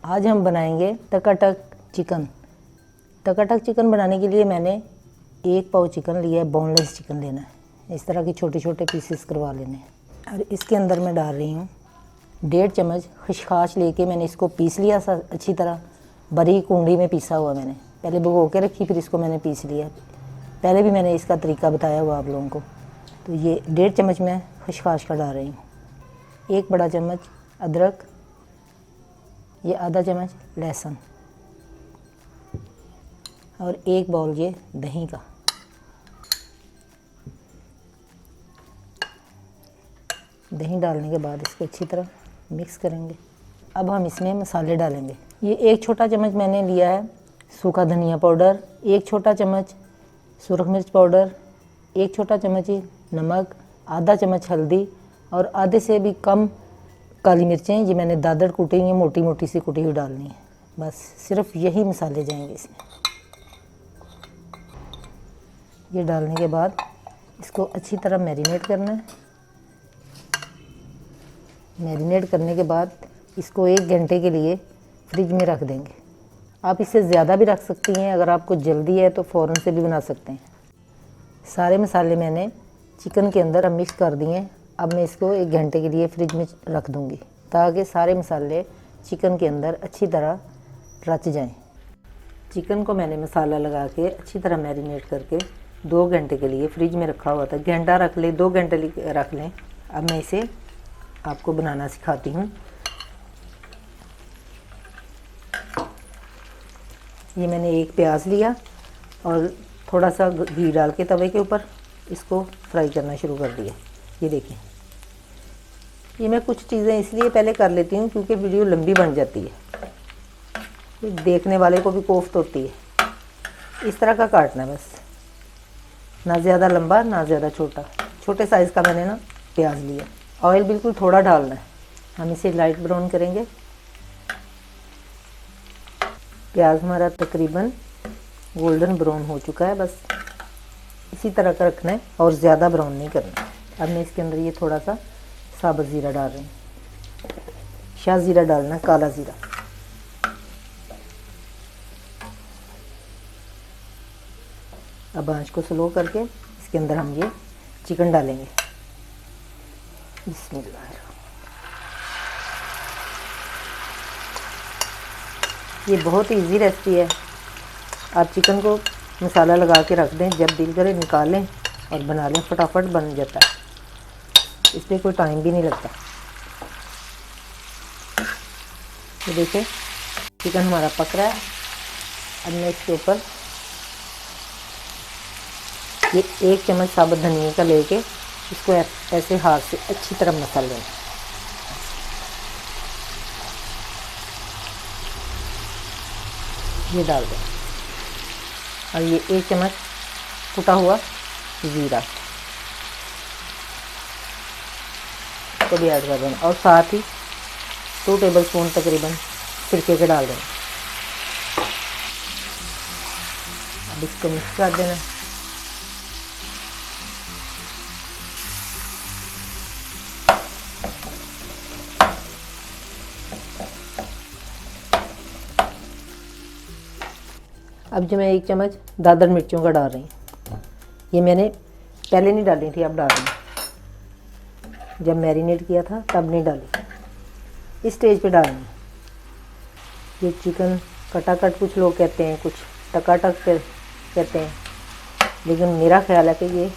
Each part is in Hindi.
आज हम बनाएंगे टकाटक चिकन। टकाटक चिकन बनाने के लिए मैंने 1 पाव चिकन लिया है, बोनलेस चिकन लेना है। इस तरह के छोटे छोटे पीसेस करवा लेने हैं। और इसके अंदर मैं डाल रही हूँ 1.5 चम्मच खसखस लेके मैंने इसको पीस लिया अच्छी तरह, बारीक कूंडी में पीसा हुआ मैंने। पहले भिगो के रखी, फिर इसको मैंने पीस लिया। पहले भी मैंने इसका तरीका बताया हुआ आप लोगों को। तो ये 1.5 चम्मच मैं खसखस का डाल रही हूँ, 1 बड़ा चम्मच अदरक, ये आधा चम्मच लहसुन और 1 बाउल ये दही का। दही डालने के बाद इसको अच्छी तरह मिक्स करेंगे। अब हम इसमें मसाले डालेंगे। ये 1 छोटा चम्मच मैंने लिया है सूखा धनिया पाउडर, 1 छोटा चम्मच सुरख मिर्च पाउडर, 1 छोटा चम्मच नमक, आधा चम्मच हल्दी और आधे से भी कम काली मिर्चें। ये मैंने दादड़ कूटी हुई, मोटी मोटी सी कुटी हुई डालनी है। बस सिर्फ यही मसाले जाएंगे इसमें। ये डालने के बाद इसको अच्छी तरह मैरिनेट करना है। मैरिनेट करने के बाद इसको 1 घंटे के लिए फ्रिज में रख देंगे। आप इससे ज़्यादा भी रख सकती हैं, अगर आपको जल्दी है तो फ़ौरन से भी बना सकते हैं। सारे मसाले मैंने चिकन के अंदर मिक्स कर दिए। अब मैं इसको 1 घंटे के लिए फ्रिज में रख दूँगी ताकि सारे मसाले चिकन के अंदर अच्छी तरह रच जाएं। चिकन को मैंने मसाला लगा के अच्छी तरह मैरिनेट करके 2 घंटे के लिए फ्रिज में रखा हुआ था। घंटा रख लें, 2 घंटे रख लें। अब मैं इसे आपको बनाना सिखाती हूँ। ये मैंने 1 प्याज लिया और थोड़ा सा घी डाल के तवे के ऊपर इसको फ्राई करना शुरू कर दिया। ये देखिए, ये मैं कुछ चीज़ें इसलिए पहले कर लेती हूँ क्योंकि वीडियो लंबी बन जाती है, देखने वाले को भी कोफ्त होती है। इस तरह का काटना है बस, ना ज़्यादा लंबा ना ज़्यादा छोटा। छोटे साइज़ का मैंने ना प्याज लिया। ऑयल बिल्कुल थोड़ा डालना है। हम इसे लाइट ब्राउन करेंगे। प्याज हमारा तकरीबन गोल्डन ब्राउन हो चुका है। बस इसी तरह का रखना है और ज़्यादा ब्राउन नहीं करना। अब मैं इसके अंदर ये थोड़ा सा साबुत ज़ीरा डाल रही हूँ। शाह ज़ीरा डालना, काला ज़ीरा। अब आंच को स्लो करके इसके अंदर हम ये चिकन डालेंगे। बिस्मिल्लाह। ये बहुत इजी रेसिपी है। आप चिकन को मसाला लगा के रख दें, जब दिल करे निकालें और बना लें, फटाफट बन जाता है। इस पर कोई टाइम भी नहीं लगता। तो देखिए चिकन हमारा पक रहा है। अब मैं इसके ऊपर ये 1 चम्मच साबुत धनिया का लेके इसको ऐसे हाथ से अच्छी तरह मसल लें। ये डाल दें और ये 1 चम्मच कुटा हुआ ज़ीरा को भी ऐड कर देना और साथ ही 2 टेबलस्पून तकरीबन सिरके के डाल देना। अब इसको मिक्स कर देना। अब जो मैं 1 चम्मच दादर मिर्चों का डाल रही हूँ। ये मैंने पहले नहीं डाली थी, अब डाल रही हूँ। जब मैरिनेट किया था तब नहीं डाली, इस स्टेज पे डालनी है। ये चिकन कटाकट कुछ लोग कहते हैं, कुछ टकाटक कहते हैं, लेकिन मेरा ख्याल है कि ये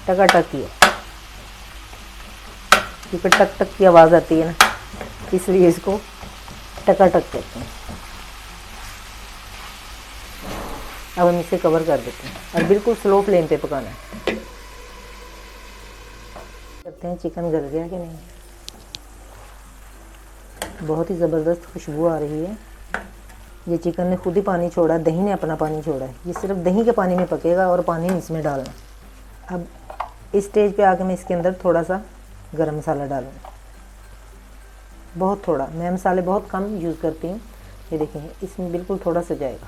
टकाटक ही है क्योंकि टक टक की आवाज़ आती है ना, इसलिए इसको टकाटक कहते हैं। अब हम इसे कवर कर देते हैं और बिल्कुल स्लो फ्लेम पे पकाना है। करते हैं चिकन गल गया कि नहीं। बहुत ही ज़बरदस्त खुशबू आ रही है। ये चिकन ने खुद ही पानी छोड़ा, दही ने अपना पानी छोड़ा है। ये सिर्फ दही के पानी में पकेगा और पानी नहीं इसमें डालना। अब इस स्टेज पे आके मैं इसके अंदर थोड़ा सा गरम मसाला डालूँगा, बहुत थोड़ा। मैं मसाले बहुत कम यूज़ करती हूँ। ये देखें, इसमें बिल्कुल थोड़ा सा जाएगा।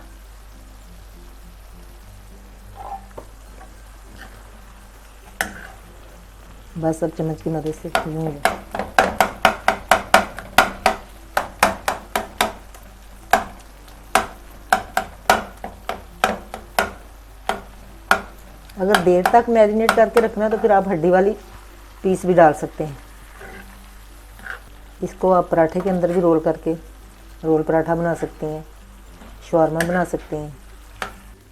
बस अब चम्मच की मदद से यूँ अगर देर तक मैरिनेट करके रखना है तो फिर आप हड्डी वाली पीस भी डाल सकते हैं। इसको आप पराठे के अंदर भी रोल करके रोल पराठा बना सकती हैं, शवारमा बना सकते हैं।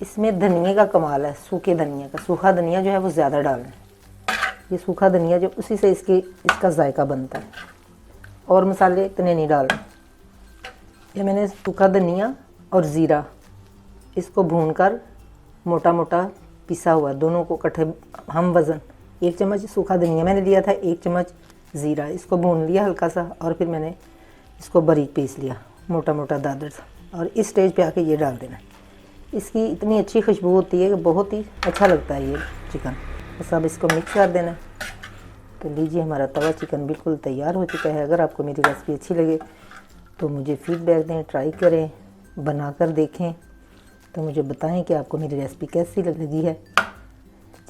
इसमें धनिए का कमाल है, सूखे धनिया का। सूखा धनिया जो है वो ज़्यादा डालना है। ये सूखा धनिया जो उसी से इसका जायका बनता है, और मसाले इतने नहीं डालने। ये मैंने सूखा धनिया और ज़ीरा इसको भूनकर मोटा मोटा पिसा हुआ, दोनों को इकट्ठे हम वज़न 1 चम्मच सूखा धनिया मैंने लिया था, 1 चम्मच ज़ीरा, इसको भून लिया हल्का सा, और फिर मैंने इसको बारीक पीस लिया मोटा मोटा दादर सा, और इस स्टेज पे आके ये डाल देना। इसकी इतनी अच्छी खुशबू होती है कि बहुत ही अच्छा लगता है ये चिकन। बस अब इसको मिक्स कर देना। तो लीजिए, हमारा तवा चिकन बिल्कुल तैयार हो चुका है। अगर आपको मेरी रेसिपी अच्छी लगे तो मुझे फीडबैक दें, ट्राई करें, बनाकर देखें, तो मुझे बताएं कि आपको मेरी रेसिपी कैसी लगी है।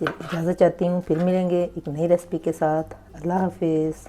इजाज़त चाहती हूँ, फिर मिलेंगे एक नई रेसिपी के साथ। अल्लाह हाफिज़।